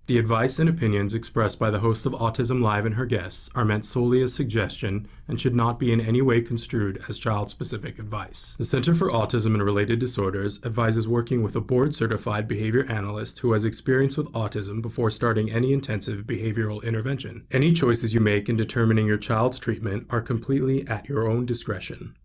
The advice and opinions expressed by the host of Autism Live and her guests are meant solely as suggestion and should not be in any way construed as child-specific advice. The Center for Autism and Related Disorders advises working with a board-certified behavior analyst who has experience with autism before starting any intensive behavioral intervention. Any choices you make in determining your child's treatment are completely at your own discretion.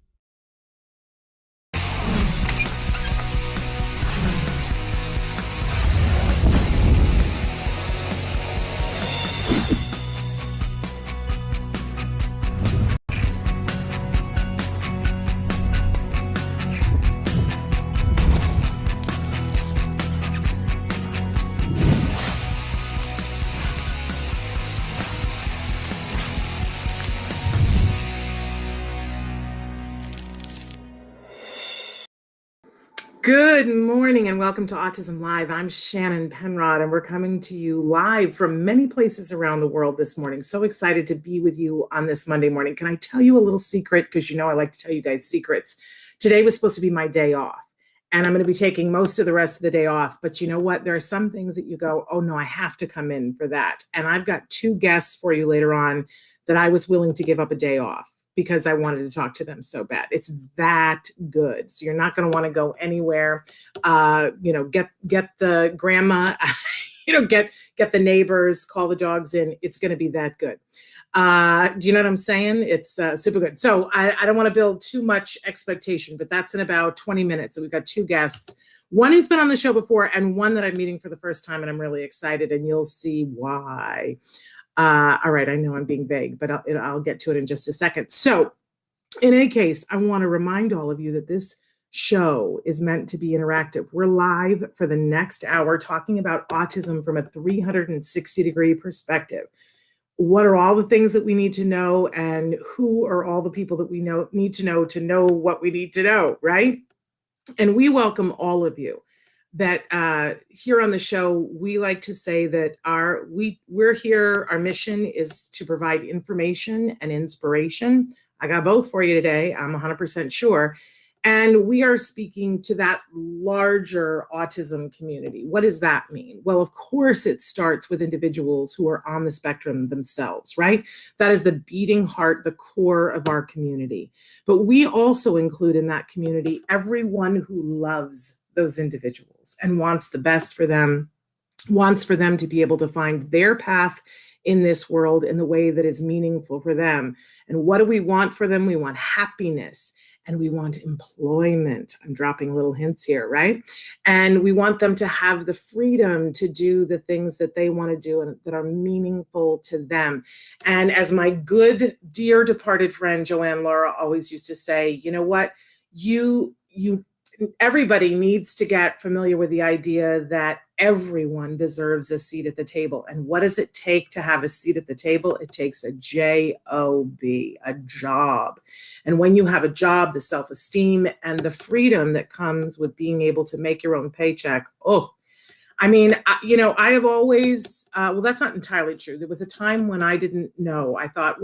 Good morning and welcome to Autism Live. I'm Shannon Penrod and we're coming to you live from many places around the world this morning. So excited to be with you on this Monday morning. Can I tell you a little secret? Because you know I like to tell you guys secrets. Today was supposed to be my day off and I'm going to be taking most of the rest of the day off. But you know what? There are some things that you go, oh no, I have to come in for that. And I've got two guests for you later on that I was willing to give up a day off because I wanted to talk to them so bad. It's that good. So you're not going to want to go anywhere. Get the grandma, get the neighbors, call the dogs in. It's going to be that good. Do you know what I'm saying? It's super good. So I don't want to build too much expectation, but that's in about 20 minutes. So we've got two guests, one who's been on the show before and one that I'm meeting for the first time. And I'm really excited and you'll see why. All right, I know I'm being vague, but I'll get to it in just a second. So in any case, I want to remind all of you that this show is meant to be interactive. We're live for the next hour talking about autism from a 360-degree perspective. What are all the things that we need to know and who are all the people that we need to know what we need to know, right? And we welcome all of you. That here on the show, we like to say that we're here, our mission is to provide information and inspiration. I got both for you today, I'm 100% sure. And we are speaking to that larger autism community. What does that mean? Well, of course, it starts with individuals who are on the spectrum themselves, right? That is the beating heart, the core of our community. But we also include in that community everyone who loves those individuals and wants the best for them, wants for them to be able to find their path in this world in the way that is meaningful for them. And what do we want for them? We want happiness and we want employment. I'm dropping little hints here, right? And we want them to have the freedom to do the things that they want to do and that are meaningful to them. And as my good, dear departed friend, Joanne Laura, always used to say, you know what? Everybody needs to get familiar with the idea that everyone deserves a seat at the table. And what does it take to have a seat at the table? It takes a J-O-B, a job. And when you have a job, the self-esteem and the freedom that comes with being able to make your own paycheck, I have always, that's not entirely true. There was a time when I didn't know. I thought,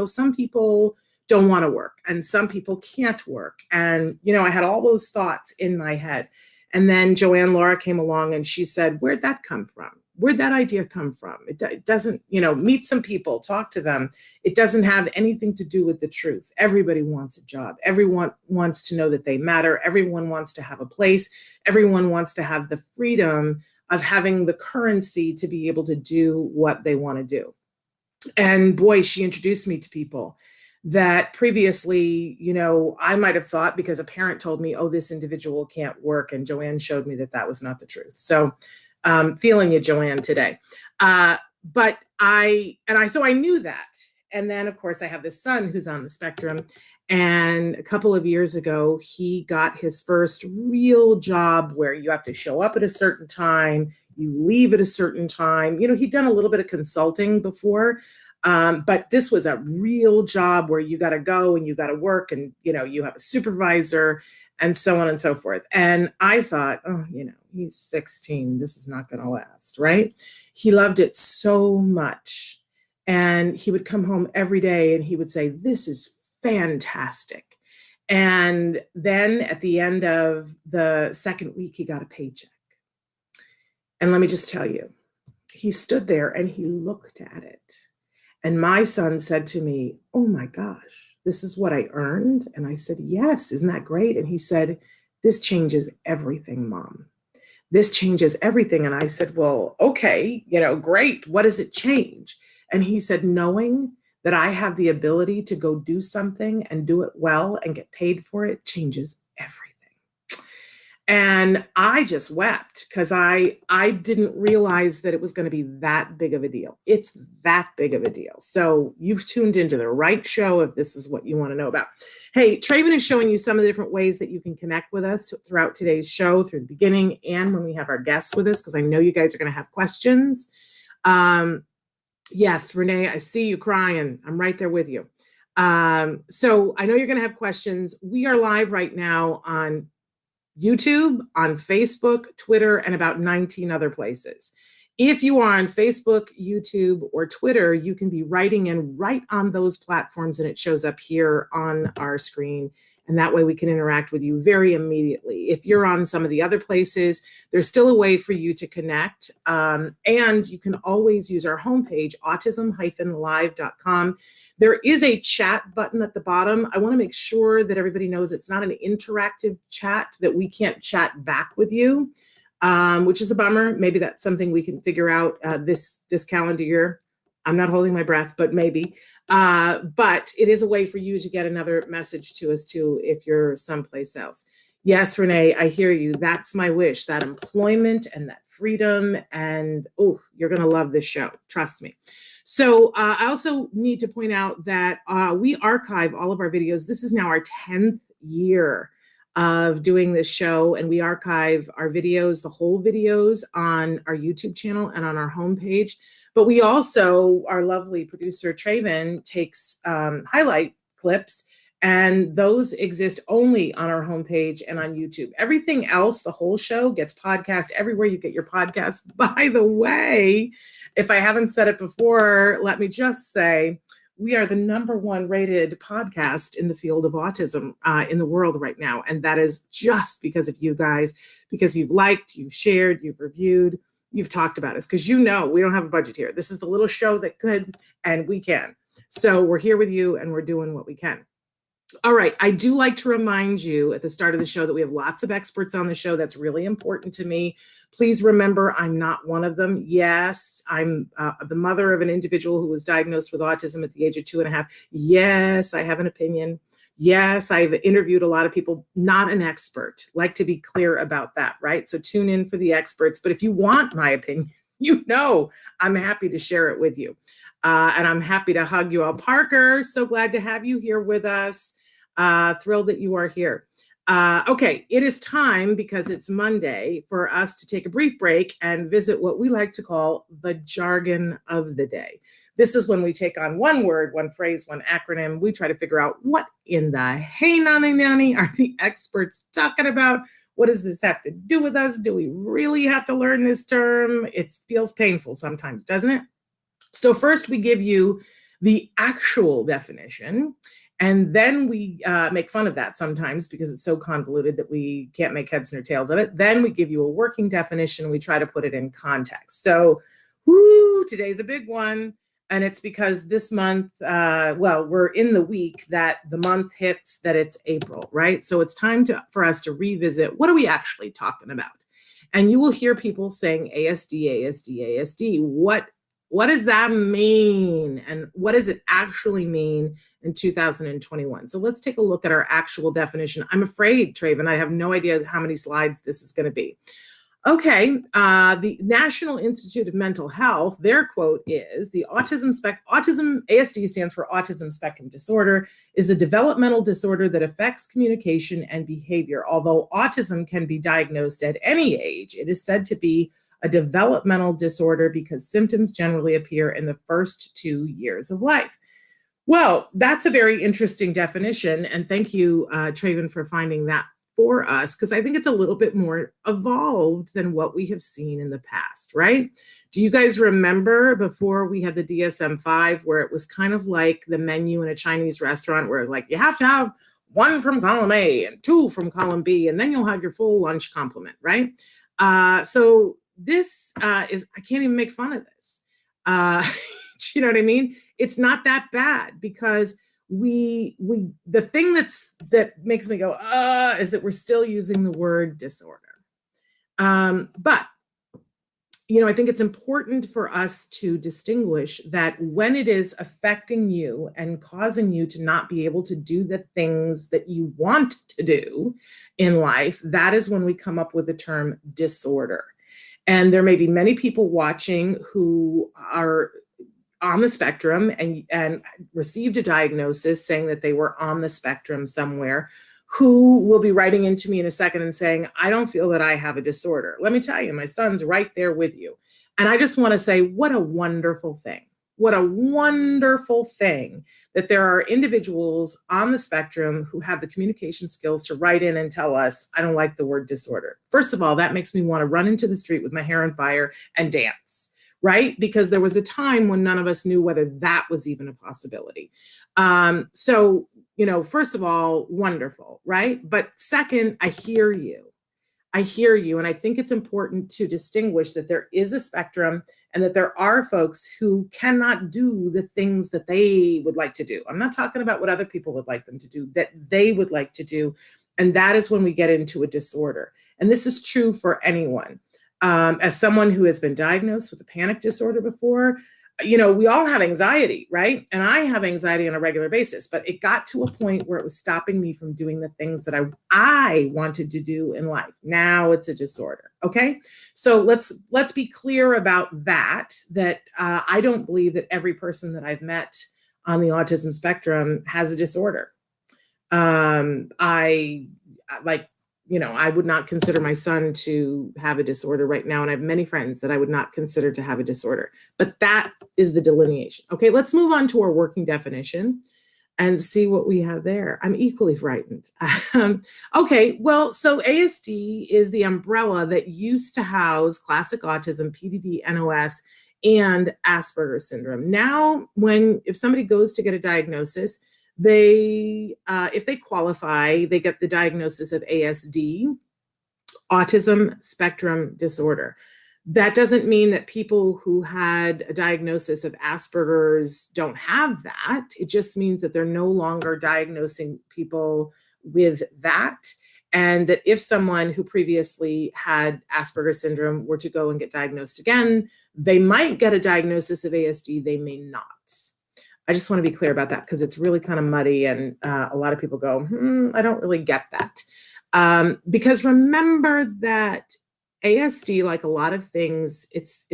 some people don't want to work and some people can't work. And, I had all those thoughts in my head. And then Joanne Laura came along and she said, where'd that come from? Where'd that idea come from? It doesn't, meet some people, talk to them. It doesn't have anything to do with the truth. Everybody wants a job. Everyone wants to know that they matter. Everyone wants to have a place. Everyone wants to have the freedom of having the currency to be able to do what they want to do. And boy, she introduced me to people that previously, I might have thought because a parent told me, oh, this individual can't work. And Joanne showed me that that was not the truth. So feeling you, Joanne, today. So I knew that. And then, of course, I have this son who's on the spectrum. And a couple of years ago, he got his first real job where you have to show up at a certain time, you leave at a certain time. He'd done a little bit of consulting before. But this was a real job where you got to go and you got to work and, you have a supervisor and so on and so forth. And I thought, he's 16. This is not going to last, right? He loved it so much. And he would come home every day and he would say, this is fantastic. And then at the end of the second week, he got a paycheck. And let me just tell you, he stood there and he looked at it. And my son said to me, "Oh my gosh, this is what I earned?" And I said, "Yes, isn't that great?" And he said, "This changes everything, Mom. This changes everything." And I said, "Well, okay, great. What does it change?" And he said, "Knowing that I have the ability to go do something and do it well and get paid for it changes everything." And I just wept because I didn't realize that it was going to be that big of a deal. It's that big of a deal. So you've tuned into the right show if this is what you want to know about. Hey, Traven is showing you some of the different ways that you can connect with us throughout today's show, through the beginning and when we have our guests with us, because I know you guys are going to have questions. Yes, Renee, I see you crying. I'm right there with you. So I know you're going to have questions. We are live right now on YouTube, on Facebook, Twitter, and about 19 other places. If you are on Facebook, YouTube, or Twitter, you can be writing in right on those platforms and it shows up here on our screen. And that way we can interact with you very immediately. If you're on some of the other places, there's still a way for you to connect. And you can always use our homepage, autism-live.com. There is a chat button at the bottom. I want to make sure that everybody knows it's not an interactive chat, that we can't chat back with you, which is a bummer. Maybe that's something we can figure out this calendar year. I'm not holding my breath, but maybe. But it is a way for you to get another message to us too if you're someplace else. Yes, Renee, I hear you. That's my wish, that employment and that freedom. And you're going to love this show. Trust me. So I also need to point out that we archive all of our videos. This is now our 10th year of doing this show, and we archive our videos, the whole videos, on our YouTube channel and on our homepage. But we also, our lovely producer Traven takes highlight clips, and those exist only on our homepage and on YouTube. Everything else, the whole show, gets podcast everywhere you get your podcasts. By the way, if I haven't said it before, let me just say, we are the #1 rated podcast in the field of autism in the world right now. And that is just because of you guys, because you've liked, you've shared, you've reviewed, you've talked about us, because we don't have a budget here. This is the little show that could, and we can. So we're here with you and we're doing what we can. All right. I do like to remind you at the start of the show that we have lots of experts on the show. That's really important to me. Please remember, I'm not one of them. Yes, I'm the mother of an individual who was diagnosed with autism at the age of 2.5. Yes, I have an opinion. Yes, I've interviewed a lot of people, not an expert. Like to be clear about that, right? So tune in for the experts. But if you want my opinion, I'm happy to share it with you. And I'm happy to hug you all. Parker, so glad to have you here with us. Thrilled that you are here. Okay, it is time, because it's Monday, for us to take a brief break and visit what we like to call the jargon of the day. This is when we take on one word, one phrase, one acronym. We try to figure out what in the hey nanny are the experts talking about. What does this have to do with us? Do we really have to learn this term? It feels painful sometimes, doesn't it? So first we give you the actual definition, and then we make fun of that sometimes because it's so convoluted that we can't make heads nor tails of it. Then we give you a working definition. We try to put it in context. So today's a big one. And it's because this month, we're in the week that the month hits, that it's April, right? So it's time for us to revisit, what are we actually talking about? And you will hear people saying ASD, ASD, ASD. What does that mean? And what does it actually mean in 2021? So let's take a look at our actual definition. I'm afraid, Traven, I have no idea how many slides this is going to be. Okay, the National Institute of Mental Health, their quote is, autism, ASD stands for Autism Spectrum Disorder, is a developmental disorder that affects communication and behavior. Although autism can be diagnosed at any age, it is said to be a developmental disorder because symptoms generally appear in the first 2 years of life. Well, that's a very interesting definition. And thank you, Traven, for finding that for us, because I think it's a little bit more evolved than what we have seen in the past, right? Do you guys remember before we had the DSM-5, where it was kind of like the menu in a Chinese restaurant, where it's like, you have to have 1 from column A and 2 from column B, and then you'll have your full lunch complement, right? So this is, I can't even make fun of this. You know what I mean? It's not that bad, because the thing that makes me go, is that we're still using the word disorder. But I think it's important for us to distinguish that when it is affecting you and causing you to not be able to do the things that you want to do in life, that is when we come up with the term disorder. And there may be many people watching who are on the spectrum and received a diagnosis saying that they were on the spectrum somewhere, who will be writing into me in a second and saying, I don't feel that I have a disorder. Let me tell you, my son's right there with you. And I just want to say, what a wonderful thing. What a wonderful thing that there are individuals on the spectrum who have the communication skills to write in and tell us, I don't like the word disorder. First of all, that makes me want to run into the street with my hair on fire and dance, right? Because there was a time when none of us knew whether that was even a possibility. So, first of all, wonderful, right? But second, I hear you. And I think it's important to distinguish that there is a spectrum and that there are folks who cannot do the things that they would like to do. I'm not talking about what other people would like them to do, that they would like to do. And that is when we get into a disorder. And this is true for anyone. As someone who has been diagnosed with a panic disorder before, we all have anxiety, right? And I have anxiety on a regular basis, but it got to a point where it was stopping me from doing the things that I wanted to do in life. Now it's a disorder. Okay. So let's be clear about that I don't believe that every person that I've met on the autism spectrum has a disorder. I would not consider my son to have a disorder right now. And I have many friends that I would not consider to have a disorder, but that is the delineation. Okay, let's move on to our working definition and see what we have there. I'm equally frightened. Okay, well, so ASD is the umbrella that used to house classic autism, PDD, NOS, and Asperger's syndrome. Now, if somebody goes to get a diagnosis, if they qualify, they get the diagnosis of ASD, autism spectrum disorder. That doesn't mean that people who had a diagnosis of Asperger's don't have that. It just means that they're no longer diagnosing people with that. And that if someone who previously had Asperger's syndrome were to go and get diagnosed again, they might get a diagnosis of ASD, they may not. I just want to be clear about that because it's really kind of muddy, and a lot of people go, I don't really get that. Because remember that ASD, like a lot of things, it's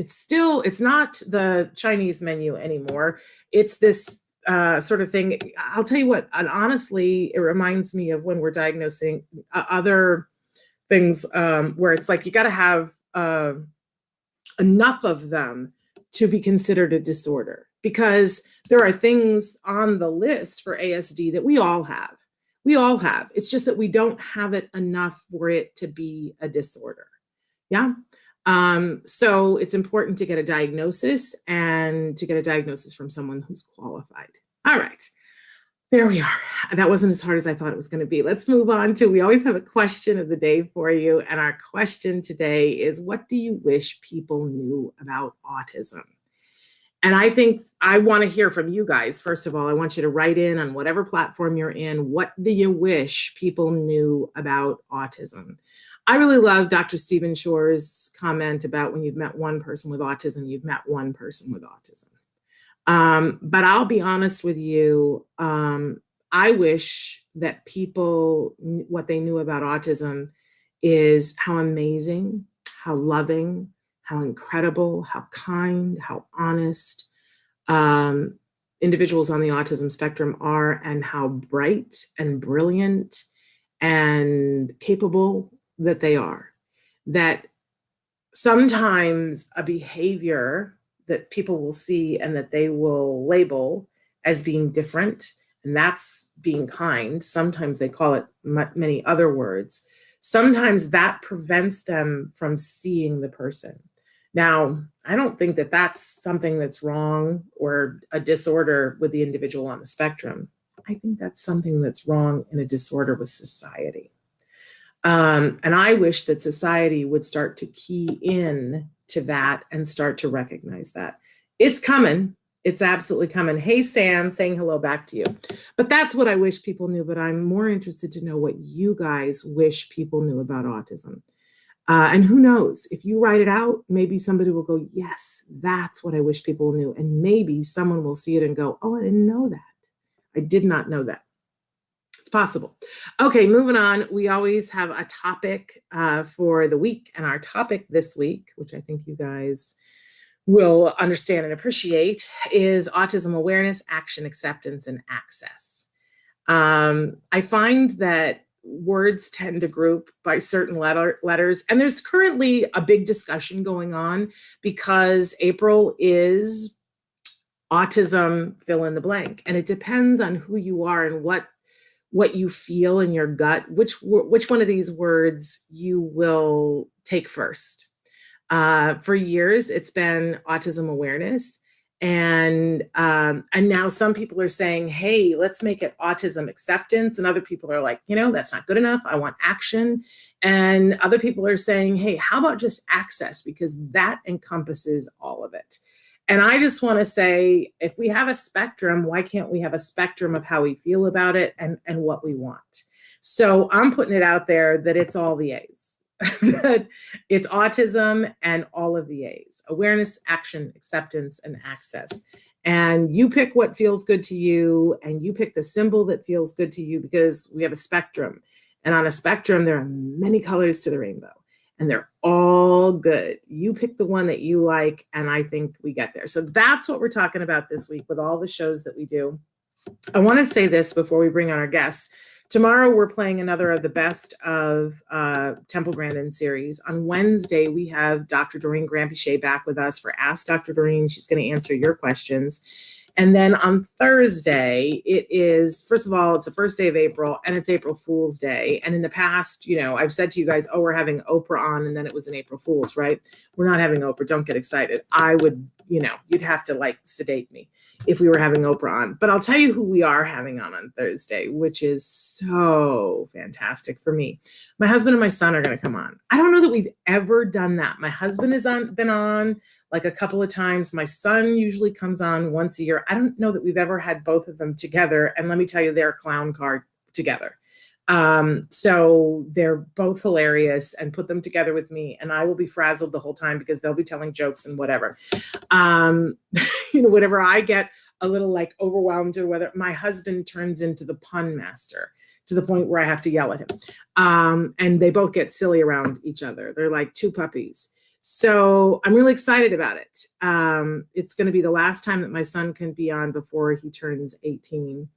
not the Chinese menu anymore. It's this sort of thing. I'll tell you what, and honestly, it reminds me of when we're diagnosing other things where it's like you got to have enough of them to be considered a disorder. Because there are things on the list for ASD that we all have. We all have. It's just that we don't have it enough for it to be a disorder. Yeah. So it's important to get a diagnosis and to get a diagnosis from someone who's qualified. All right. There we are. That wasn't as hard as I thought it was going to be. Let's move on to, we always have a question of the day for you. And our question today is, what do you wish people knew about autism? And I think I want to hear from you guys. First of all, I want you to write in on whatever platform you're in. What do you wish people knew about autism? I really love Dr. Stephen Shore's comment about when you've met one person with autism, you've met one person with autism. But I'll be honest with you. I wish that people, what they knew about autism is how amazing, how loving, how incredible, how kind, how honest individuals on the autism spectrum are, and how bright and brilliant and capable that they are. That sometimes a behavior that people will see and that they will label as being different, and that's being kind. Sometimes they call it many other words. Sometimes that prevents them from seeing the person. Now, I don't think that that's something that's wrong or a disorder with the individual on the spectrum. I think that's something that's wrong in a disorder with society. And I wish that society would start to key in to that and start to recognize that. It's coming. It's absolutely coming. Hey, Sam, saying hello back to you. But that's what I wish people knew. But I'm more interested to know what you guys wish people knew about autism. And who knows, if you write it out, maybe somebody will go, yes, that's what I wish people knew. And maybe someone will see it and go, oh, I didn't know that. I did not know that. It's possible. Okay, moving on. We always have a topic for the week. And our topic this week, which I think you guys will understand and appreciate, is autism awareness, action, acceptance, and access. I find that words tend to group by certain letters, and there's currently a big discussion going on because April is autism fill in the blank, and it depends on who you are and what you feel in your gut, which one of these words you will take first. For years, it's been autism awareness. And now some people are saying, hey, let's make it autism acceptance. And other people are like, that's not good enough. I want action. And other people are saying, hey, how about just access? Because that encompasses all of it. And I just want to say, if we have a spectrum, why can't we have a spectrum of how we feel about it and what we want? So I'm putting it out there that it's all the A's. It's autism and all of the A's: awareness, action, acceptance, and access. And you pick what feels good to you, and you pick the symbol that feels good to you, because we have a spectrum. And on a spectrum, there are many colors to the rainbow, and they're all good. You pick the one that you like, and I think we get there. So that's what we're talking about this week with all the shows that we do. I want to say this before we bring on our guests. Tomorrow, we're playing another of the best of Temple Grandin series. On Wednesday, we have Dr. Doreen Granpeesheh back with us for Ask Dr. Doreen. She's going to answer your questions. And then on Thursday, it is, first of all, it's the first day of April, and it's April Fool's Day. And in the past, I've said to you guys, oh, we're having Oprah on, and then it was an April Fool's, right? We're not having Oprah. Don't get excited. I would, you'd have to sedate me if we were having Oprah on. But I'll tell you who we are having on Thursday, which is so fantastic for me. My husband and my son are going to come on. I don't know that we've ever done that. My husband has been on like a couple of times. My son usually comes on once a year. I don't know that we've ever had both of them together. And let me tell you, they're a clown car together. So they're both hilarious, and put them together with me, and I will be frazzled the whole time because they'll be telling jokes and whatever. Whatever I get a little overwhelmed, or whether my husband turns into the pun master to the point where I have to yell at him. And they both get silly around each other. They're like two puppies. So I'm really excited about it. It's going to be the last time that my son can be on before he turns 18.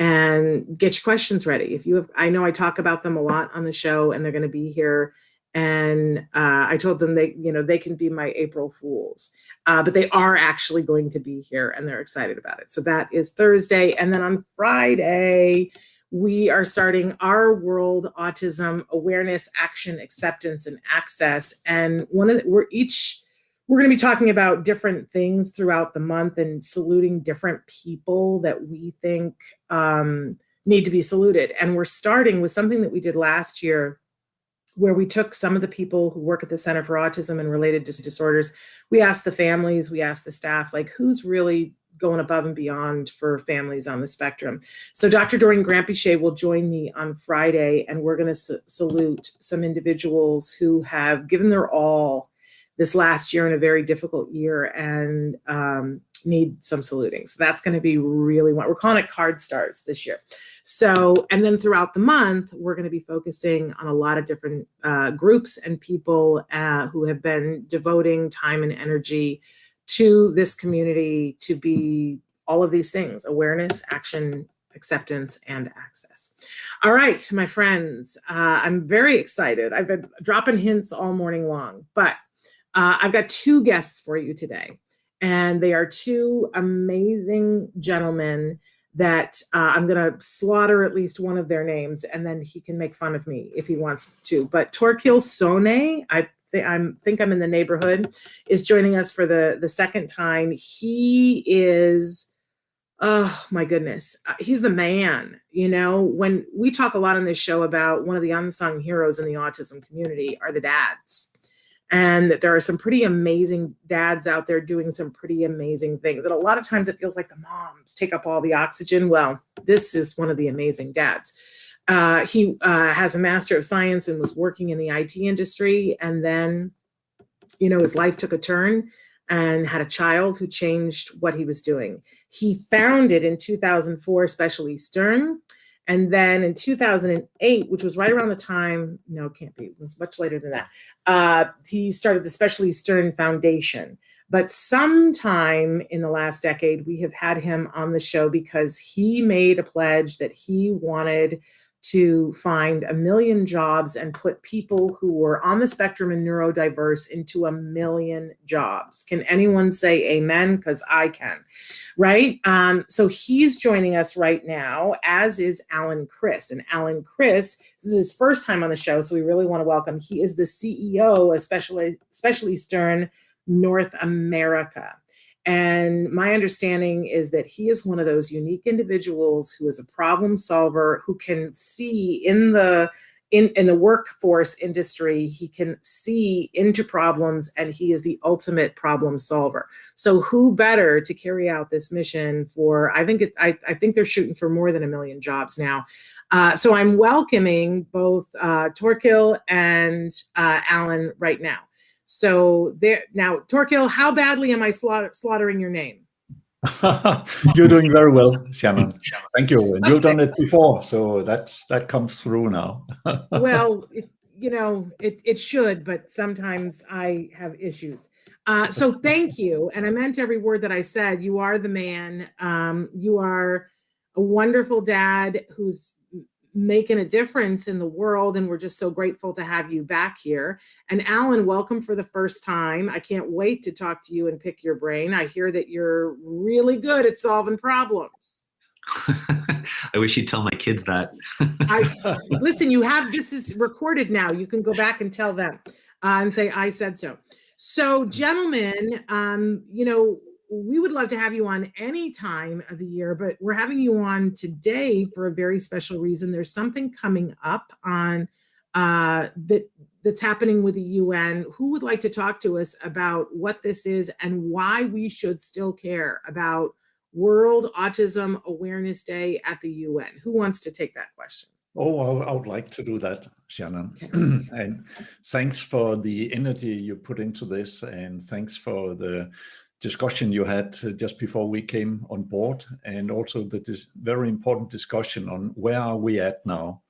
And get your questions ready. I know I talk about them a lot on the show, and they're going to be here. And I told them they can be my April Fools, but they are actually going to be here, and they're excited about it. So that is Thursday. And then on Friday, we are starting our World Autism Awareness, Action, Acceptance, and Access. And we're going to be talking about different things throughout the month and saluting different people that we think need to be saluted. And we're starting with something that we did last year, where we took some of the people who work at the Center for Autism and Related Disorders. We asked the families, we asked the staff, who's really going above and beyond for families on the spectrum. So Dr. Doreen Granpeesheh will join me on Friday, and we're going to salute some individuals who have given their all this last year in a very difficult year and need some saluting. So that's going to be really we're calling it Card Stars this year. So, and then throughout the month, we're going to be focusing on a lot of different groups and people who have been devoting time and energy to this community to be all of these things: awareness, action, acceptance, and access. All right, my friends, I'm very excited. I've been dropping hints all morning long, but I've got two guests for you today, and they are two amazing gentlemen that I'm going to slaughter at least one of their names, and then he can make fun of me if he wants to. But Thorkil Sonne, I think I'm in the neighborhood, is joining us for the second time. He is Oh my goodness. He's the man. You know, when we talk a lot on this show about one of the unsung heroes in the autism community are the dads. And that there are some pretty amazing dads out there doing some pretty amazing things. And a lot of times it feels like the moms take up all the oxygen. Well, this is one of the amazing dads. He has a Master of Science and was working in the IT industry. And then, you know, his life took a turn and had a child who changed what he was doing. He founded in 2004 Specialisterne. And then in 2008, which was right around the time, no, it can't be, it was much later than that, he started the Specialisterne Foundation. But sometime in the last decade, we have had him on the show because he made a pledge that he wanted to find 1 million jobs and put people who were on the spectrum and neurodiverse into 1 million jobs. Can anyone say amen? Because I can, right? So he's joining us right now, as is Alan Kriss. And Alan Kriss, this is his first time on the show, so we really want to welcome. He is the CEO of Specialisterne North America. And my understanding is that he is one of those unique individuals who is a problem solver, who can see in the workforce industry, he can see into problems, and he is the ultimate problem solver. So who better to carry out this mission for, I think they're shooting for more than 1 million jobs now. So I'm welcoming both Thorkil and Alan right now. So there now, Thorkil, how badly am I slaughtering your name? You're doing very well, Shannon. Thank you. And you've done it before, so that comes through now. Well, it should, but sometimes I have issues. So thank you. And I meant every word that I said. You are the man. You are a wonderful dad who's making a difference in the world, and we're just so grateful to have you back here. And Alan, welcome for the first time. I can't wait to talk to you and pick your brain. I hear that you're really good at solving problems. I wish you'd tell my kids that. Listen, this is recorded now. You can go back and tell them and say I said so. So gentlemen, we would love to have you on any time of the year, but we're having you on today for a very special reason. There's something coming up on that's happening with the UN. Who would like to talk to us about what this is and why we should still care about World Autism Awareness Day at the UN? Who wants to take that question? Oh, I would like to do that, Shannon. Okay. And thanks for the energy you put into this, and thanks for the discussion you had just before we came on board, and also this very important discussion on where are we at now.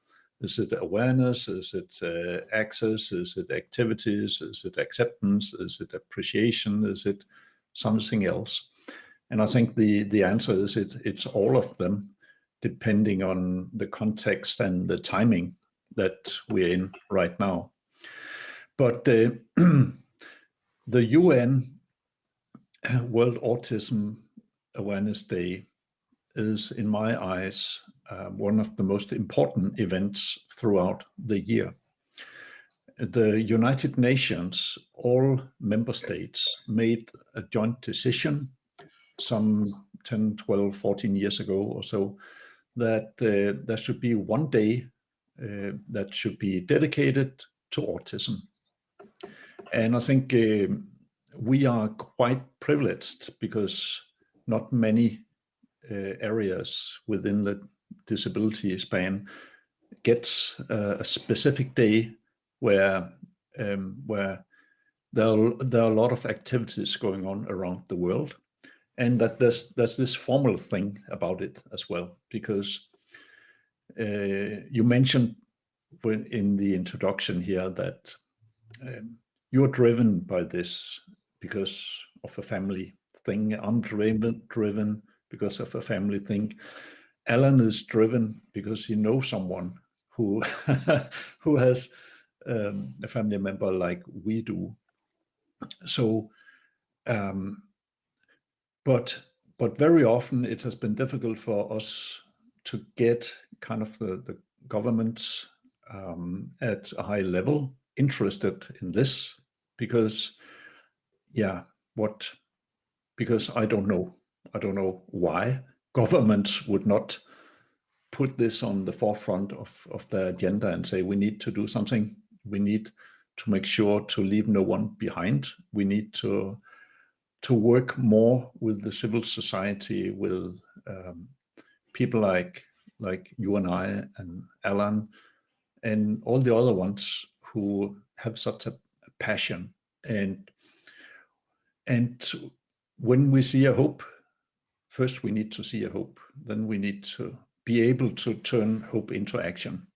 Is it awareness? Is it access? Is it activities? Is it acceptance? Is it appreciation? Is it something else? And I think the answer is it's all of them, depending on the context and the timing that we're in right now. But the UN World Autism Awareness Day is, in my eyes, one of the most important events throughout the year. The United Nations, all member states, made a joint decision some 10, 12, 14 years ago or so, that there should be one day that should be dedicated to autism. And I think we are quite privileged because not many areas within the disability span gets a specific day where there are a lot of activities going on around the world, and that there's this formal thing about it as well, because you mentioned in the introduction here that you're driven by this because of a family thing. I'm driven because of a family thing. Alan is driven because he knows someone who who has a family member like we do. So, but very often it has been difficult for us to get kind of the governments at a high level interested in this, because because I don't know why governments would not put this on the forefront of their agenda and say, we need to do something. We need to make sure to leave no one behind. We need to work more with the civil society, with people like you and I and Alan and all the other ones who have such a passion. And when we see a hope, first we need to see a hope, then we need to be able to turn hope into action.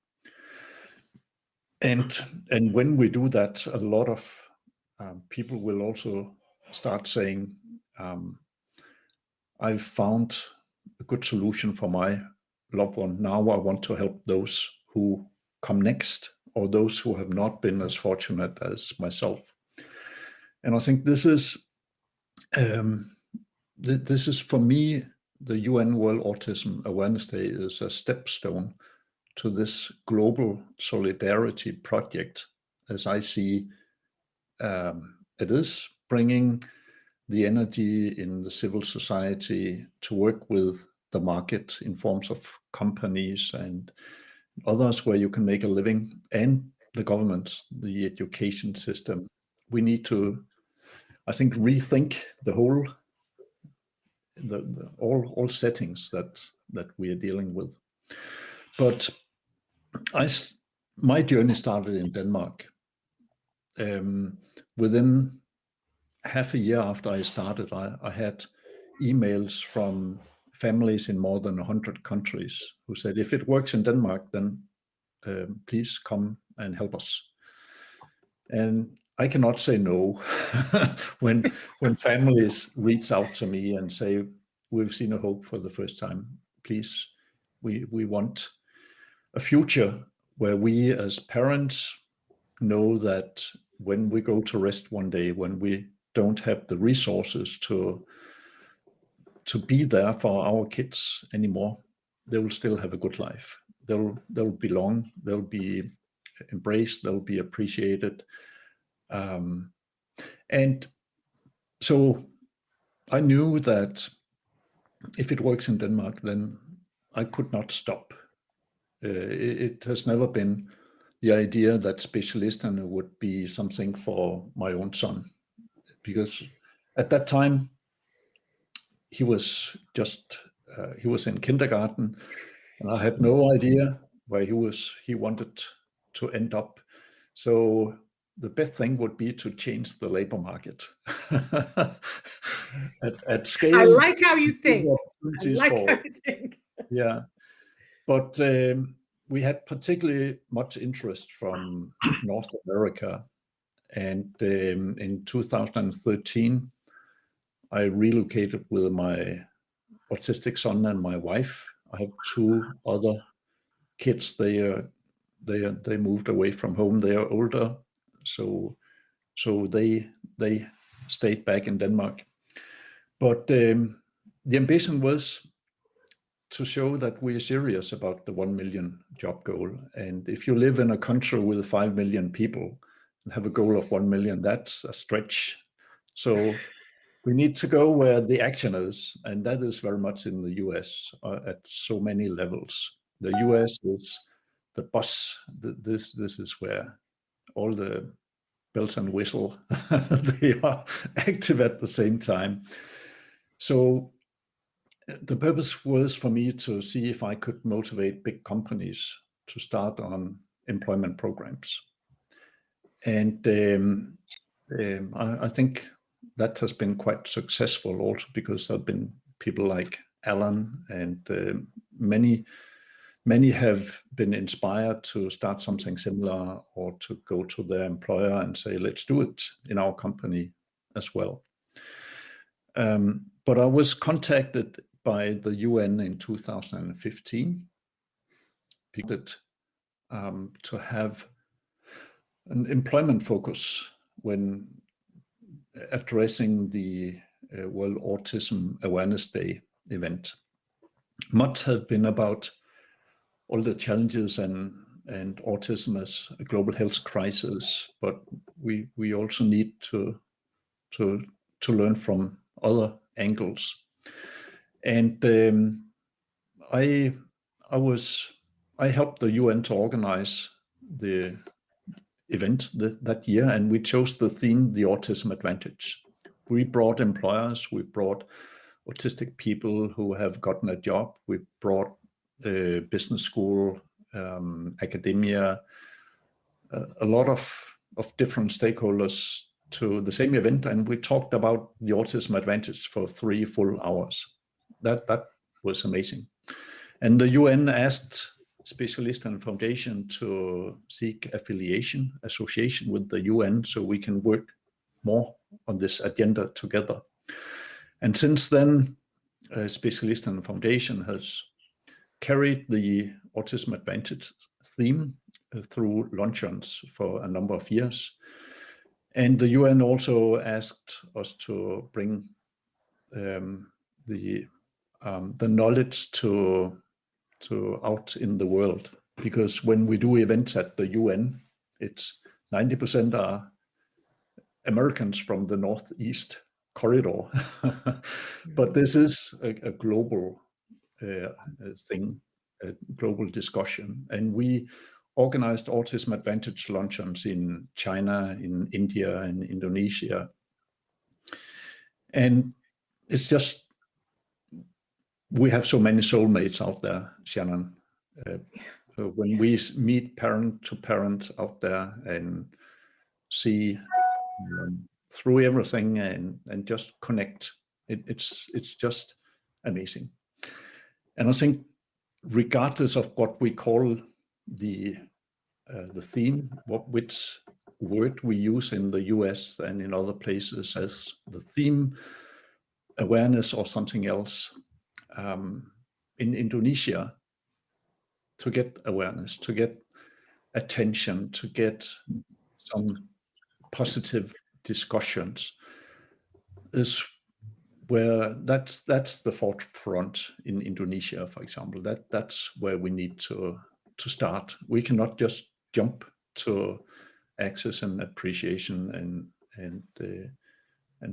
And when we do that, a lot of people will also start saying, I've found a good solution for my loved one. Now I want to help those who come next, or those who have not been as fortunate as myself. And I think this is for me, the UN World Autism Awareness Day is a stepstone to this global solidarity project, as I see it is bringing the energy in the civil society to work with the market in forms of companies and others where you can make a living, and the governments, the education system. We need to, I think, rethink the whole, all settings that we are dealing with. But my journey started in Denmark. Within half a year after I started, I had emails from families in more than 100 countries who said, if it works in Denmark, then please come and help us. And I cannot say no when families reach out to me and say, we've seen a hope for the first time. Please, we want a future where we as parents know that when we go to rest one day, when we don't have the resources to be there for our kids anymore, they will still have a good life. They'll belong, they'll be embraced, they'll be appreciated. And so I knew that if it works in Denmark, then I could not stop. It has never been the idea that Specialisterne would be something for my own son, because at that time he was in kindergarten, and I had no idea where he wanted to end up. So the best thing would be to change the labor market at scale. I like how you think. Yeah, but we had particularly much interest from North America, and in 2013, I relocated with my autistic son and my wife. I have two other kids. They moved away from home. They are older, so they stayed back in Denmark. But the ambition was to show that we are serious about the 1 million job goal. And if you live in a country with 5 million people and have a goal of 1 million, that's a stretch. So we need to go where the action is, and that is very much in the US at so many levels. The US is the bus. This is where all the bells and whistle, they are active at the same time. So the purpose was for me to see if I could motivate big companies to start on employment programs. And I think that has been quite successful also, because there have been people like Alan, and many have been inspired to start something similar, or to go to their employer and say, let's do it in our company as well. But I was contacted by the UN in 2015 to have an employment focus when addressing the World Autism Awareness Day event. Much has been about all the challenges and autism as a global health crisis, but we also need to learn from other angles. And I helped the UN to organize the event that year, and we chose the theme, the Autism Advantage. We brought employers, we brought autistic people who have gotten a job, we brought business school, academia, a lot of different stakeholders to the same event, and we talked about the Autism Advantage for 3 full hours. That was amazing. And the UN asked Specialisterne Foundation to seek association with the UN, so we can work more on this agenda together. And since then, Specialisterne Foundation has carried the Autism Advantage theme through luncheons for a number of years. And the UN also asked us to bring the knowledge to out in the world, because when we do events at the UN, it's 90% are Americans from the Northeast corridor. But this is a global thing, a global discussion. And we organized Autism Advantage luncheons in China, in India, and Indonesia. And it's just, we have so many soulmates out there, Shannon. When we meet parent to parent out there and see through everything and just connect, it's just amazing. And I think regardless of what we call the theme, which word we use in the US and in other places as the theme, awareness or something else, in Indonesia, to get awareness, to get attention, to get some positive discussions, is where that's the forefront in Indonesia, for example. That's where we need to start. We cannot just jump to access and appreciation and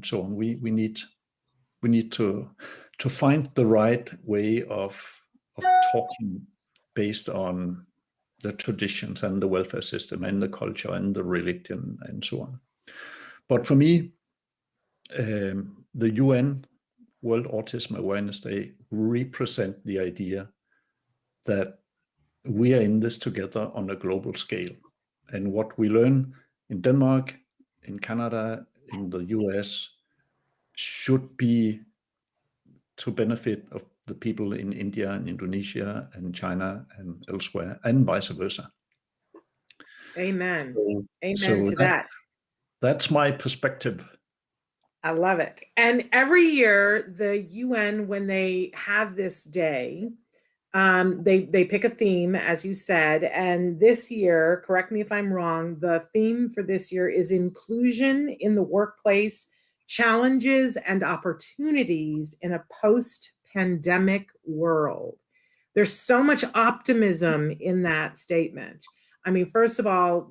so on. We need to find the right way of talking based on the traditions and the welfare system and the culture and the religion and so on. But for me, the UN World Autism Awareness Day represent the idea that we are in this together on a global scale. And what we learn in Denmark, in Canada, in the US, should be to benefit of the people in India and Indonesia and China and elsewhere, and vice versa. Amen. Amen So to that. That's my perspective. I love it. And every year, the UN, when they have this day, they pick a theme, as you said. And this year, correct me if I'm wrong, the theme for this year is inclusion in the workplace, challenges and opportunities in a post-pandemic world. There's so much optimism in that statement. I mean, first of all,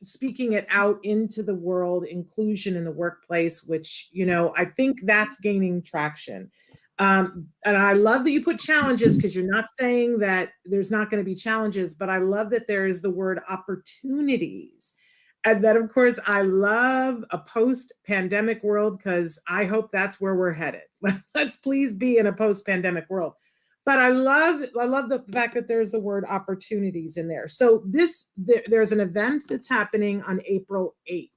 speaking it out into the world, inclusion in the workplace, which, I think that's gaining traction. And I love that you put challenges, because you're not saying that there's not going to be challenges, but I love that there is the word opportunities. And then, of course, I love a post-pandemic world, because I hope that's where we're headed. Let's please be in a post-pandemic world. But I love the fact that there's the word opportunities in there. So there's an event that's happening on April 8th,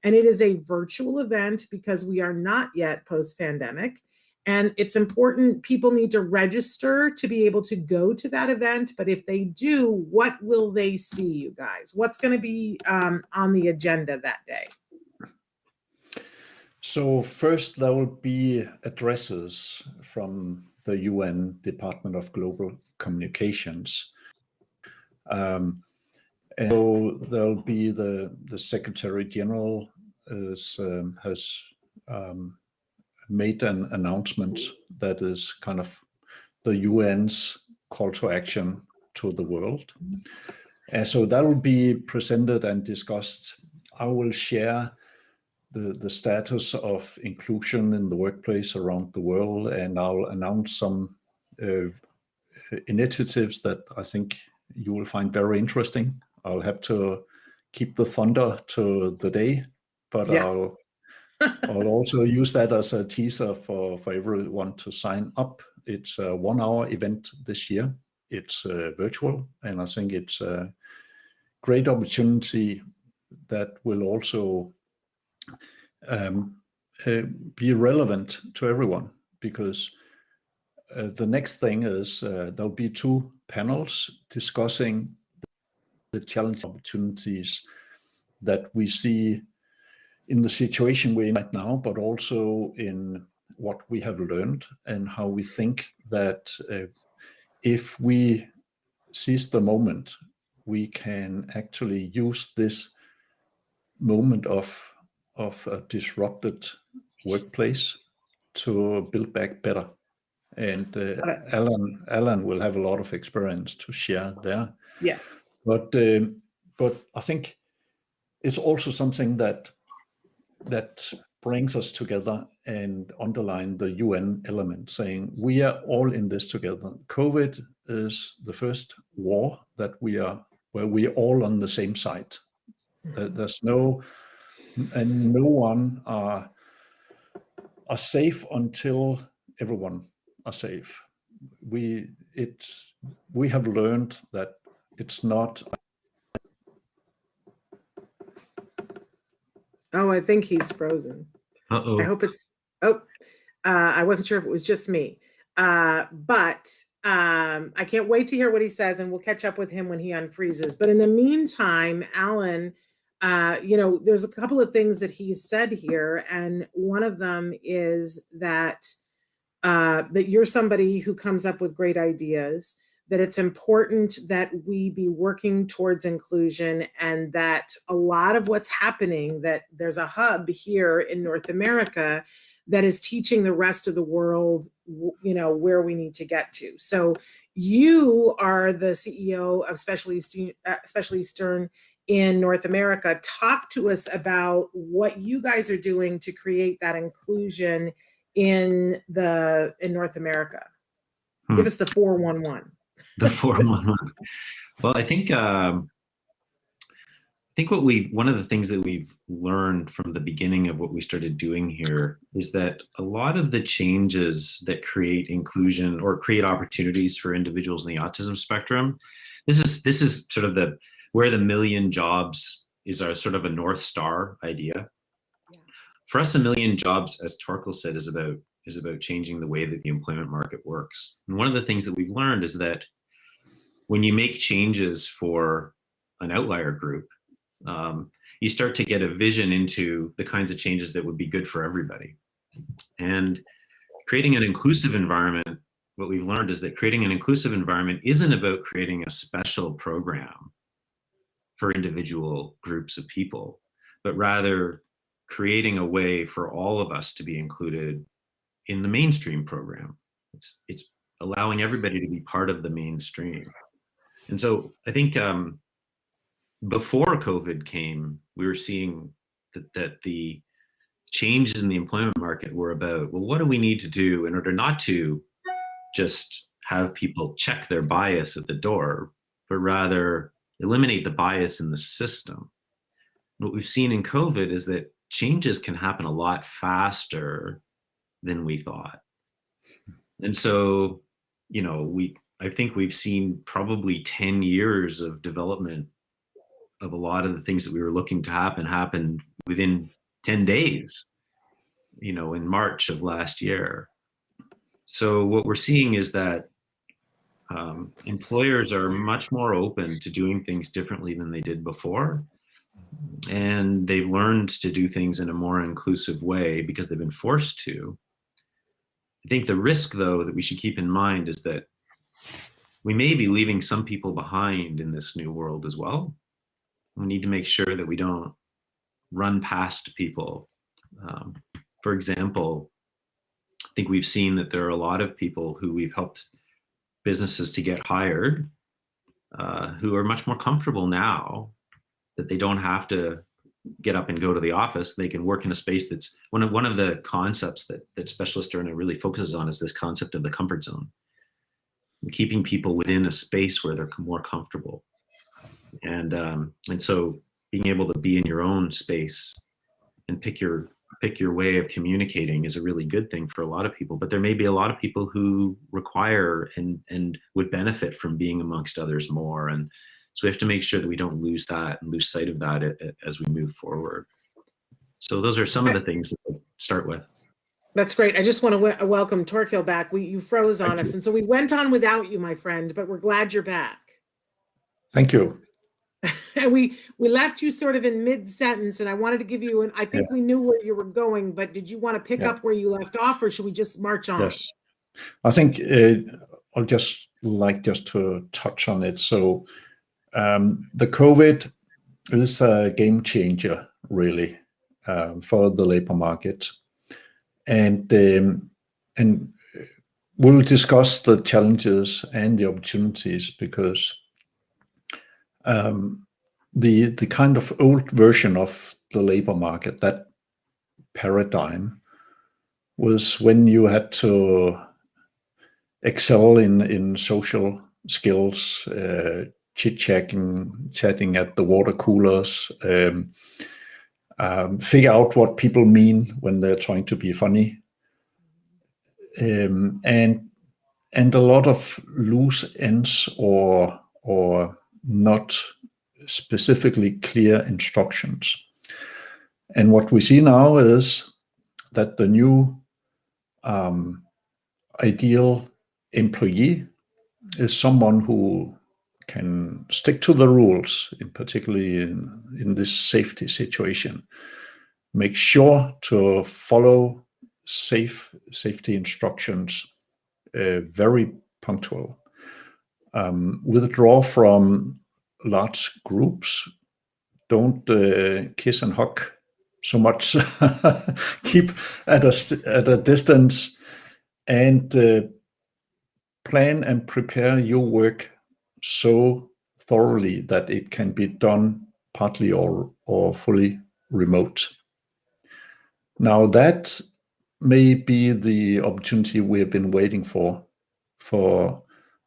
and it is a virtual event because we are not yet post-pandemic. And it's important, people need to register to be able to go to that event. But if they do, what will they see, you guys? What's going to be on the agenda that day? So first, there will be addresses from the UN Department of Global Communications. And so there'll be the Secretary General has made an announcement that is kind of the UN's call to action to the world. And so that will be presented and discussed. I will share the status of inclusion in the workplace around the world, and I'll announce some initiatives that I think you will find very interesting. I'll have to keep the thunder to the day, but Yeah. I'll also use that as a teaser for everyone to sign up. It's a 1-hour event this year. It's virtual, and I think it's a great opportunity that will also be relevant to everyone, because the next thing is there'll be 2 panels discussing the challenge opportunities that we see in the situation we're in right now, but also in what we have learned and how we think that if we seize the moment, we can actually use this moment of a disrupted workplace to build back better. And Alan will have a lot of experience to share there. Yes. But I think it's also something that brings us together and underline the UN element, saying we are all in this together. COVID is the first war that where we're all on the same side. There's no one are safe until everyone are safe. We have learned that it's not. Oh, I think he's frozen. Uh-oh. I hope it's, I wasn't sure if it was just me. But I can't wait to hear what he says, and we'll catch up with him when he unfreezes. But in the meantime, Alan, there's a couple of things that he said here, and one of them is that that you're somebody who comes up with great ideas, that it's important that we be working towards inclusion, and that a lot of what's happening, that there's a hub here in North America that is teaching the rest of the world, where we need to get to. So you are the CEO of Specialisterne in North America. Talk to us about what you guys are doing to create that inclusion in North America. Give us the 411. The 411. Well, I think one of the things that we've learned from the beginning of what we started doing here is that a lot of the changes that create inclusion or create opportunities for individuals in the autism spectrum, this is sort of where the 1 million jobs is our sort of a North Star idea. Yeah. For us, 1 million jobs, as Thorkil said, is about changing the way that the employment market works. And one of the things that we've learned is that when you make changes for an outlier group, you start to get a vision into the kinds of changes that would be good for everybody. And creating an inclusive environment, what we've learned is that creating an inclusive environment isn't about creating a special program for individual groups of people, but rather creating a way for all of us to be included in the mainstream program. It's allowing everybody to be part of the mainstream. And so I think before COVID came, we were seeing that the changes in the employment market were about, well, what do we need to do in order not to just have people check their bias at the door, but rather eliminate the bias in the system. What we've seen in COVID is that changes can happen a lot faster than we thought. And so, I think we've seen probably 10 years of development of a lot of the things that we were looking to happen within 10 days, in March of last year. So what we're seeing is that employers are much more open to doing things differently than they did before. And they've learned to do things in a more inclusive way because they've been forced to. I think the risk, though, that we should keep in mind is that we may be leaving some people behind in this new world as well. We need to make sure that we don't run past people. For example, I think we've seen that there are a lot of people who we've helped businesses to get hired who are much more comfortable now that they don't have to get up and go to the office. They can work in a space that's one of the concepts that Specialisterne really focuses on is this concept of the comfort zone. keeping people within a space where they're more comfortable. And so being able to be in your own space and pick your way of communicating is a really good thing for a lot of people. But there may be a lot of people who require and would benefit from being amongst others more. And so we have to make sure that we don't lose that and lose sight of that as we move forward. So those are some of the things that we'll start with. That's great. I just want to welcome Thorkil back. You froze on us, and so we went on without you, my friend, but we're glad you're back. Thank you. And we left you sort of in mid-sentence, and I wanted to give you I think we knew where you were going, but did you want to pick up where you left off, or should we just march on? Yes. I think I'll just to touch on it. So the COVID is a game changer, really, for the labor market. And we'll discuss the challenges and the opportunities, because the kind of old version of the labor market, that paradigm, was when you had to excel in social skills, chatting at the water coolers, figure out what people mean when they're trying to be funny, and a lot of loose ends or not specifically clear instructions. And what we see now is that the new ideal employee is someone who can stick to the rules, particularly in this safety situation, make sure to follow safety instructions, very punctual, withdraw from large groups, don't kiss and hug so much, keep at a distance, and plan and prepare your work so thoroughly that it can be done partly or fully remote. Now, that may be the opportunity we have been waiting for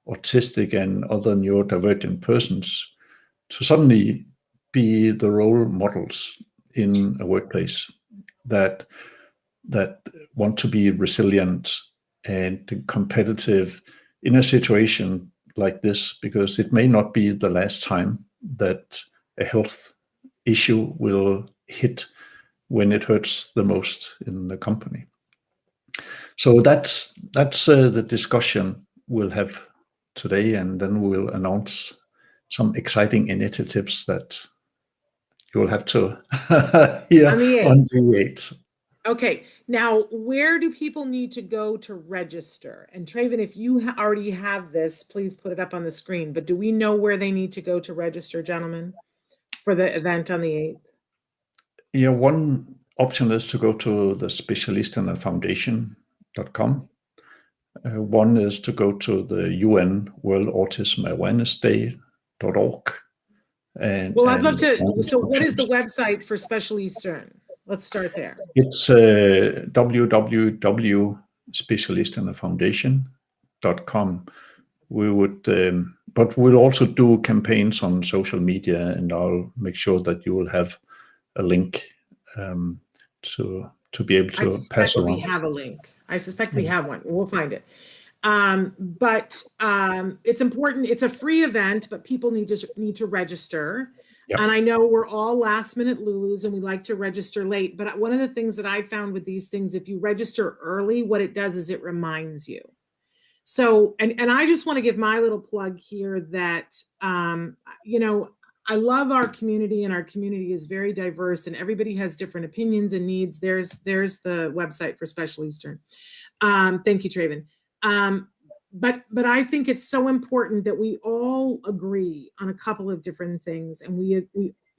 autistic and other neurodivergent persons to suddenly be the role models in a workplace that want to be resilient and competitive in a situation like this, because it may not be the last time that a health issue will hit when it hurts the most in the company. So that's the discussion we'll have today, and then we'll announce some exciting initiatives that you'll have to hear on the 8th. Okay, now where do people need to go to register? And Traven, if you already have this, please put it up on the screen. But do we know where they need to go to register, gentlemen, for the event on the 8th? Yeah, one option is to go to the Specialisterne Foundation.com. One is to go to the UN World Autism Awareness Day.org. Well, I'd love to. So what is the website for Specialisterne? Let's start there. It's www.specialisternefoundation.com. We would, but we'll also do campaigns on social media, and I'll make sure that you will have a link to be able to pass along. We have a link. I suspect we have one. We'll find it. But it's important. It's a free event, but people need to register. Yep. And I know we're all last minute Lulus and we like to register late. But one of the things that I found with these things, if you register early, what it does is it reminds you. So, and I just want to give my little plug here that, you know, I love our community, and our community is very diverse, and everybody has different opinions and needs. There's the website for Specialisterne. Thank you, Traven. But I think it's so important that we all agree on a couple of different things, and we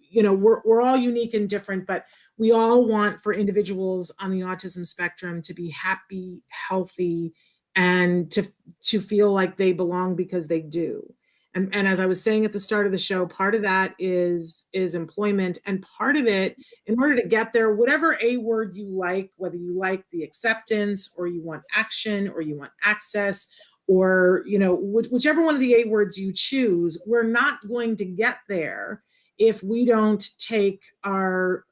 you know, we're all unique and different, but we all want for individuals on the autism spectrum to be happy, healthy, and to feel like they belong, because they do. And as I was saying at the start of the show, part of that is employment, and part of it, in order to get there, whatever A word you like, whether you like the acceptance, or you want action, or you want access, or, you know, whichever one of the A words you choose, we're not going to get there if we don't take our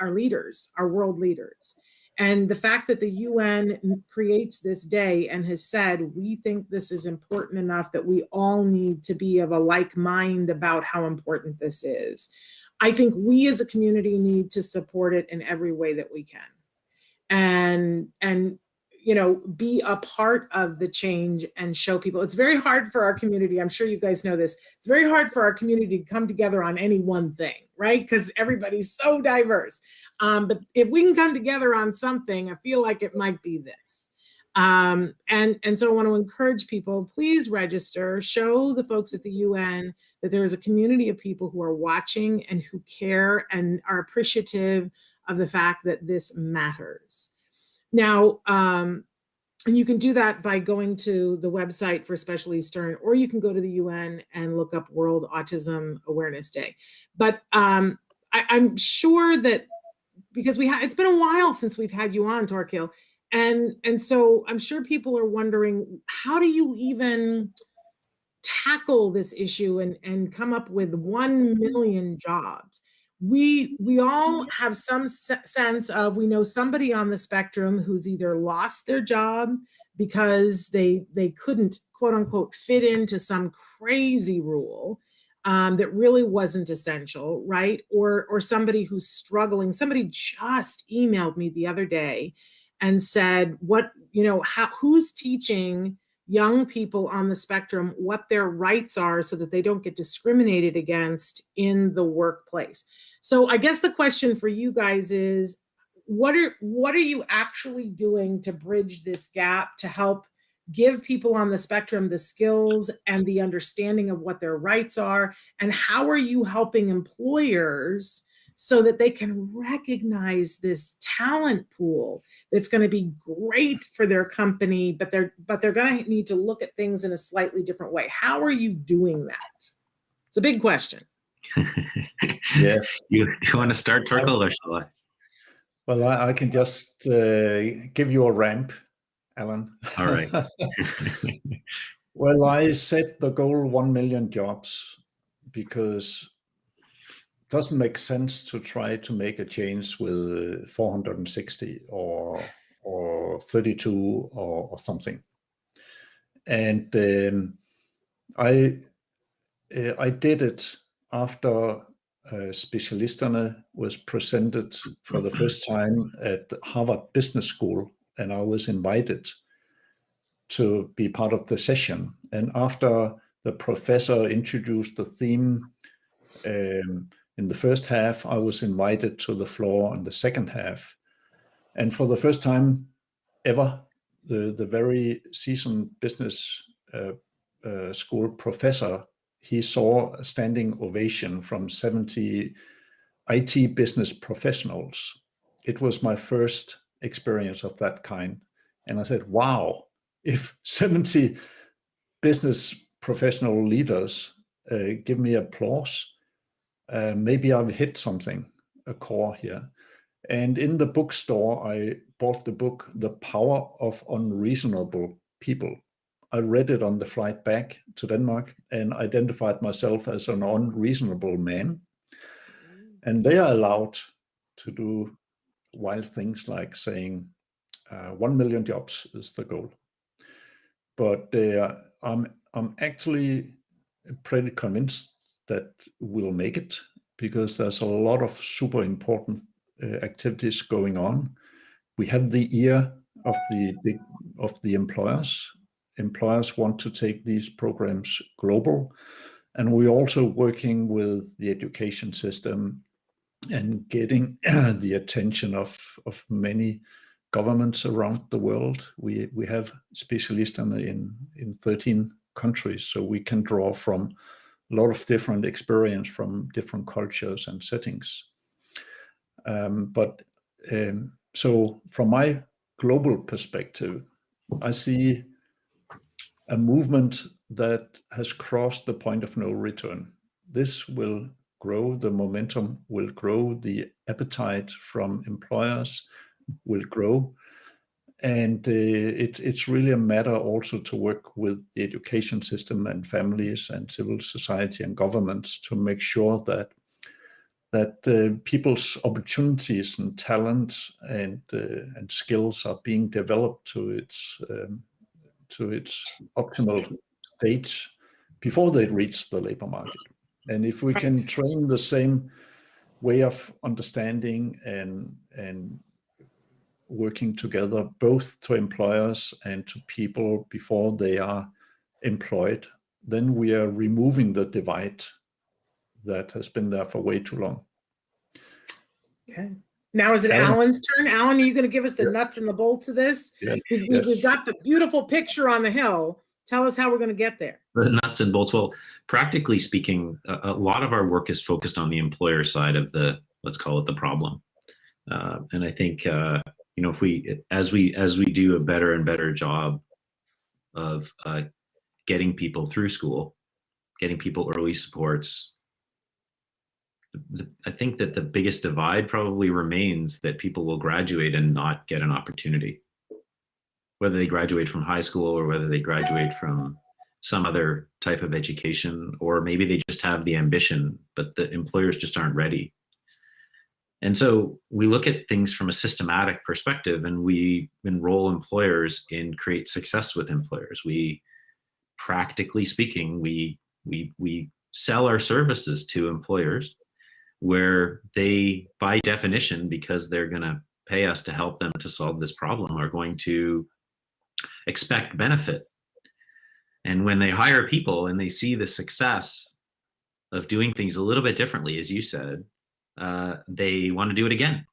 leaders, our world leaders. And the fact that the UN creates this day and has said, we think this is important enough that we all need to be of a like mind about how important this is. I think we as a community need to support it in every way that we can. And you know, be a part of the change and show people. It's very hard for our community. I'm sure you guys know this. It's very hard for our community to come together on any one thing, right? Because everybody's so diverse. But if we can come together on something, I feel like it might be this. And so I want to encourage people, please register, show the folks at the UN that there is a community of people who are watching and who care and are appreciative of the fact that this matters. Now, and you can do that by going to the website for Specialisterne, or you can go to the UN and look up World Autism Awareness Day. But I'm sure that because it's been a while since we've had you on, Thorkil, and so I'm sure people are wondering, how do you even tackle this issue and come up with 1 million jobs? We all have some sense of, we know somebody on the spectrum who's either lost their job because they couldn't, quote unquote, fit into some crazy rule that really wasn't essential, right? Or somebody who's struggling. Somebody just emailed me the other day and said, who's teaching young people on the spectrum what their rights are so that they don't get discriminated against in the workplace. So I guess the question for you guys is, what are you actually doing to bridge this gap to help give people on the spectrum the skills and the understanding of what their rights are? And how are you helping employers so that they can recognize this talent pool that's going to be great for their company, but they're going to need to look at things in a slightly different way? How are you doing that? It's a big question. Yes. You want to start, Thorkil, or shall I? Well, I can just give you a ramp, Alan. All right. Well, I set the goal 1 million jobs because it doesn't make sense to try to make a change with 460 or 32 or something. And I did it after Specialisterne was presented for the first time at Harvard Business School, and I was invited to be part of the session. And after the professor introduced the theme in the first half, I was invited to the floor in the second half. And for the first time ever, the very seasoned business school professor, he saw a standing ovation from 70 IT business professionals. It was my first experience of that kind. And I said, wow, if 70 business professional leaders give me applause, maybe I've hit something, a core here. And in the bookstore, I bought the book, The Power of Unreasonable People. I read it on the flight back to Denmark and identified myself as an unreasonable man. And they are allowed to do wild things like saying 1 million jobs is the goal. But I'm actually pretty convinced that we'll make it, because there's a lot of super important activities going on. We have the ear of the employers. Employers want to take these programs global, and we're also working with the education system and getting the attention of many governments around the world. We have Specialisterne in 13 countries, so we can draw from a lot of different experience from different cultures and settings. So from my global perspective, I see a movement that has crossed the point of no return. This will grow, the momentum will grow, the appetite from employers will grow. And it's really a matter also to work with the education system and families and civil society and governments to make sure that people's opportunities and talents and skills are being developed to its optimal stage before they reach the labor market. And if we can train the same way of understanding and working together, both to employers and to people before they are employed, then we are removing the divide that has been there for way too long. Okay. Now is it Alan's turn? Alan, are you going to give us the nuts and the bolts of this? Yes. We've got the beautiful picture on the hill. Tell us how we're going to get there. The nuts and bolts. Well, practically speaking, a lot of our work is focused on the employer side of the, let's call it the problem. And I think, you know, if we, as we do a better and better job of getting people through school, getting people early supports, I think that the biggest divide probably remains that people will graduate and not get an opportunity, whether they graduate from high school or whether they graduate from some other type of education, or maybe they just have the ambition, but the employers just aren't ready. And so we look at things from a systematic perspective, and we enroll employers in create success with employers. We, practically speaking, we sell our services to employers where they, by definition, because they're going to pay us to help them to solve this problem, are going to expect benefit. And when they hire people and they see the success of doing things a little bit differently, as you said, they want to do it again.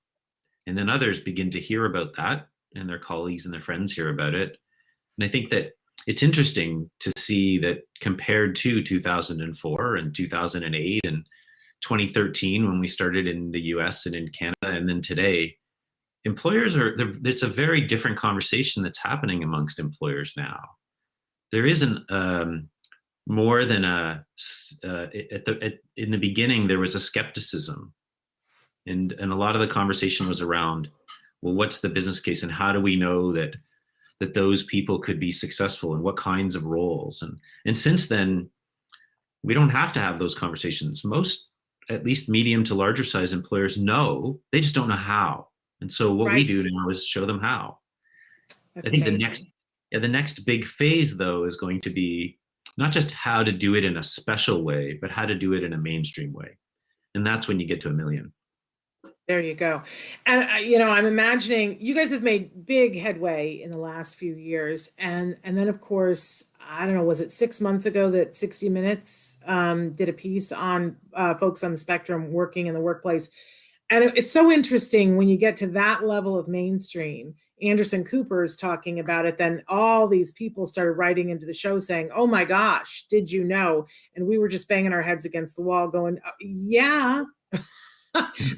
And then others begin to hear about that, and their colleagues and their friends hear about it. And I think that it's interesting to see that compared to 2004 and 2008 and 2013, when we started in the US and in Canada, and then today, employers are, it's a very different conversation that's happening amongst employers now. There isn't more than in the beginning, there was a skepticism. And a lot of the conversation was around, well, what's the business case and how do we know that those people could be successful and what kinds of roles? And since then, we don't have to have those conversations. Most, at least medium to larger size employers know, they just don't know how. And so what we do now is show them how. That's I think amazing. the next big phase, though, is going to be not just how to do it in a special way, but how to do it in a mainstream way. And that's when you get to 1 million. There you go. And, you know, I'm imagining you guys have made big headway in the last few years. And then, of course, I don't know, was it 6 months ago that 60 Minutes did a piece on folks on the spectrum working in the workplace? And it's so interesting when you get to that level of mainstream. Anderson Cooper is talking about it. Then all these people started writing into the show saying, oh my gosh, did you know? And we were just banging our heads against the wall going, yeah.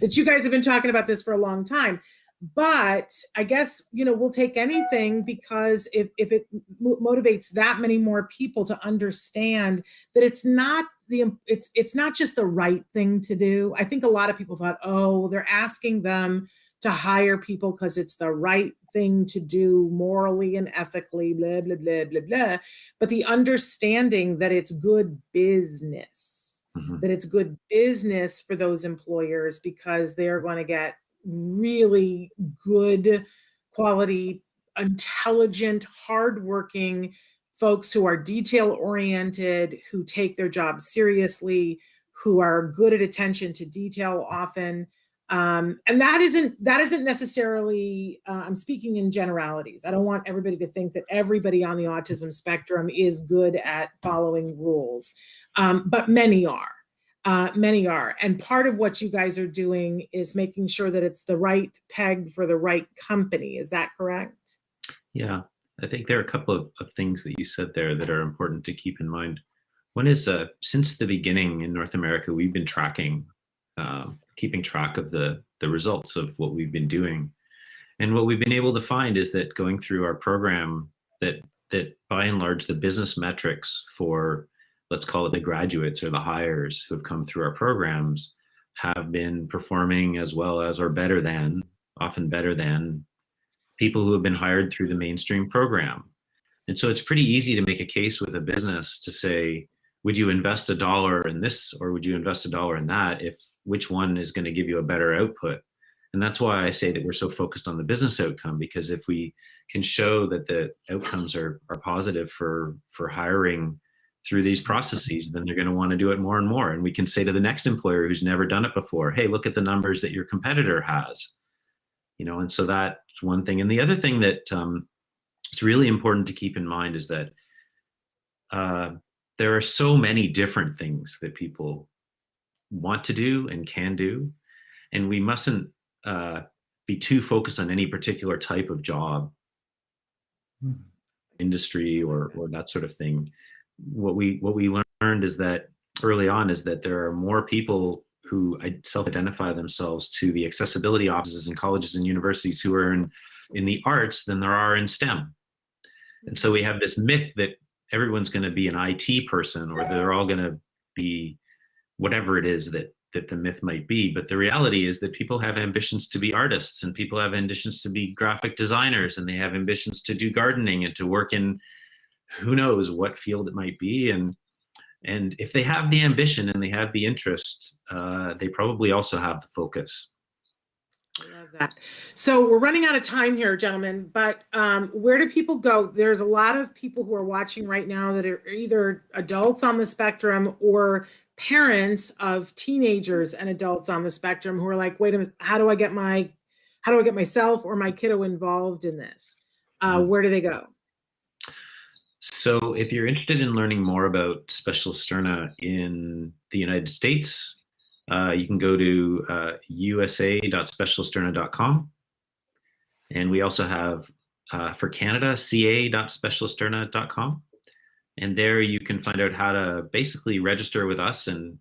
That you guys have been talking about this for a long time. But I guess, you know, we'll take anything, because if it motivates that many more people to understand that it's not just the right thing to do. I think a lot of people thought, oh, they're asking them to hire people because it's the right thing to do morally and ethically, blah, blah, blah, blah, blah. But the understanding that it's good business. That it's good business for those employers, because they're going to get really good quality, intelligent, hardworking folks who are detail oriented, who take their job seriously, who are good at attention to detail often. And that isn't necessarily, I'm speaking in generalities. I don't want everybody to think that everybody on the autism spectrum is good at following rules. But many are. And part of what you guys are doing is making sure that it's the right peg for the right company. Is that correct? Yeah, I think there are a couple of things that you said there that are important to keep in mind. One is since the beginning in North America, we've been keeping track of the results of what we've been doing. And what we've been able to find is that going through our program, that by and large, the business metrics for, let's call it the graduates or the hires who have come through our programs, have been performing as well as or better than, often better than people who have been hired through the mainstream program. And so it's pretty easy to make a case with a business to say, would you invest $1 in this or would you invest $1 in that, if which one is going to give you a better output? And that's why I say that we're so focused on the business outcome, because if we can show that the outcomes are positive for hiring through these processes, then they're going to want to do it more and more. And we can say to the next employer who's never done it before, hey, look at the numbers that your competitor has. And so that's one thing. And the other thing that it's really important to keep in mind is that there are so many different things that people want to do and can do, and we mustn't be too focused on any particular type of job, industry, or that sort of thing. What we learned is that early on is that there are more people who self-identify themselves to the accessibility offices in colleges and universities who are in the arts than there are in STEM. And so we have this myth that everyone's going to be an IT person, or they're all going to be whatever it is that the myth might be. But the reality is that people have ambitions to be artists, and people have ambitions to be graphic designers, and they have ambitions to do gardening and to work in who knows what field it might be. And if they have the ambition and they have the interest, they probably also have the focus. I love that. So we're running out of time here, gentlemen, but where do people go? There's a lot of people who are watching right now that are either adults on the spectrum or parents of teenagers and adults on the spectrum who are like, wait a minute, how do I get myself or my kiddo involved in this? Where do they go? So if you're interested in learning more about Specialisterne in the United States, you can go to usa.specialisterne.com. And we also have, for Canada, ca.specialisterne.com. And there you can find out how to basically register with us and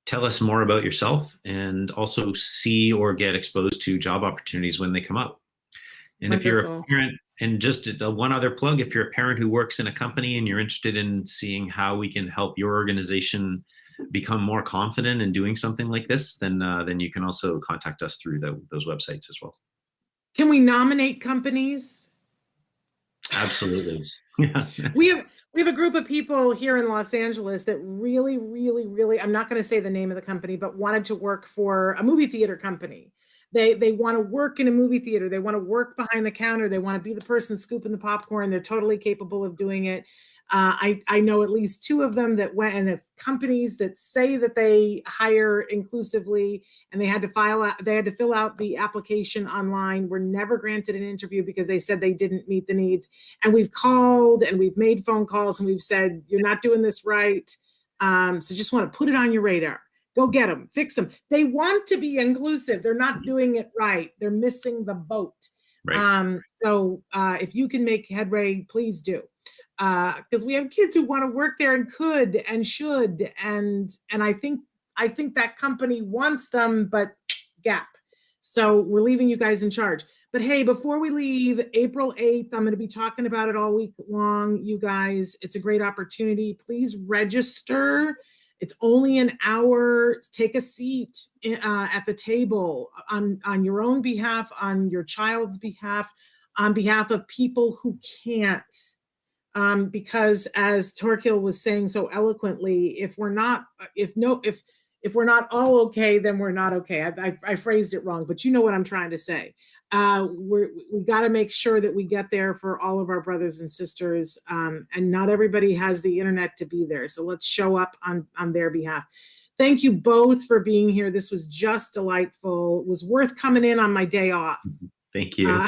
tell us more about yourself, and also see or get exposed to job opportunities when they come up. And Wonderful. If you're a parent, and just one other plug, if you're a parent who works in a company and you're interested in seeing how we can help your organization become more confident in doing something like this, then you can also contact us through those websites as well. Can we nominate companies? Absolutely. Yeah. We have a group of people here in Los Angeles that really, really, really, I'm not going to say the name of the company, but wanted to work for a movie theater company. They want to work in a movie theater. They want to work behind the counter. They want to be the person scooping the popcorn. They're totally capable of doing it. I know at least 2 of them that went, and the companies that say that they hire inclusively, and they had to fill out the application online, were never granted an interview because they said they didn't meet the needs. And we've called and we've made phone calls and we've said, you're not doing this right. So just want to put it on your radar. Go get them, fix them. They want to be inclusive. They're not doing it right. They're missing the boat. Right. So if you can make headway, please do. Because we have kids who want to work there and could and should, and I think that company wants them, but gap. So we're leaving you guys in charge. But hey, before we leave, April 8th, I'm going to be talking about it all week long, you guys. It's a great opportunity. Please register. It's only an hour. Take a seat at the table on your own behalf, on your child's behalf, on behalf of people who can't. Because as Thorkil was saying so eloquently, if we're not all okay, then we're not okay. I phrased it wrong, but you know what I'm trying to say. We got to make sure that we get there for all of our brothers and sisters, and not everybody has the internet to be there. So let's show up on their behalf. Thank you both for being here. This was just delightful. It was worth coming in on my day off. Thank you.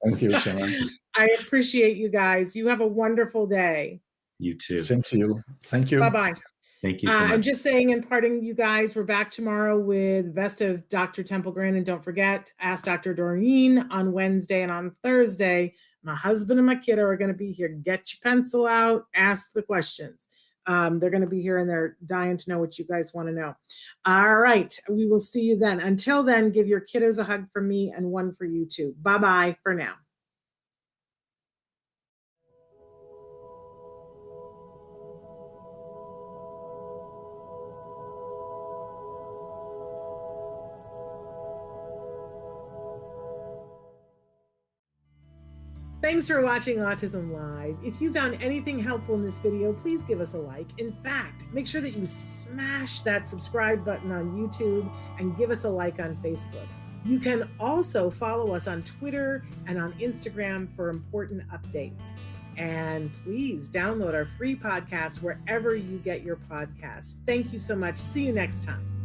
Thank you, Shannon. I appreciate you guys. You have a wonderful day. You too. Same to you. Thank you. Bye-bye. Thank you so much. I'm just saying in parting, you guys, we're back tomorrow with Best of Dr. Templegren. And don't forget, Ask Dr. Doreen on Wednesday, and on Thursday, my husband and my kiddo are going to be here. Get your pencil out, ask the questions. They're going to be here and they're dying to know what you guys want to know. All right. We will see you then. Until then, give your kiddos a hug from me and one for you too. Bye-bye for now. Thanks for watching Autism Live. If you found anything helpful in this video, please give us a like. In fact, make sure that you smash that subscribe button on YouTube and give us a like on Facebook. You can also follow us on Twitter and on Instagram for important updates. And please download our free podcast wherever you get your podcasts. Thank you so much. See you next time.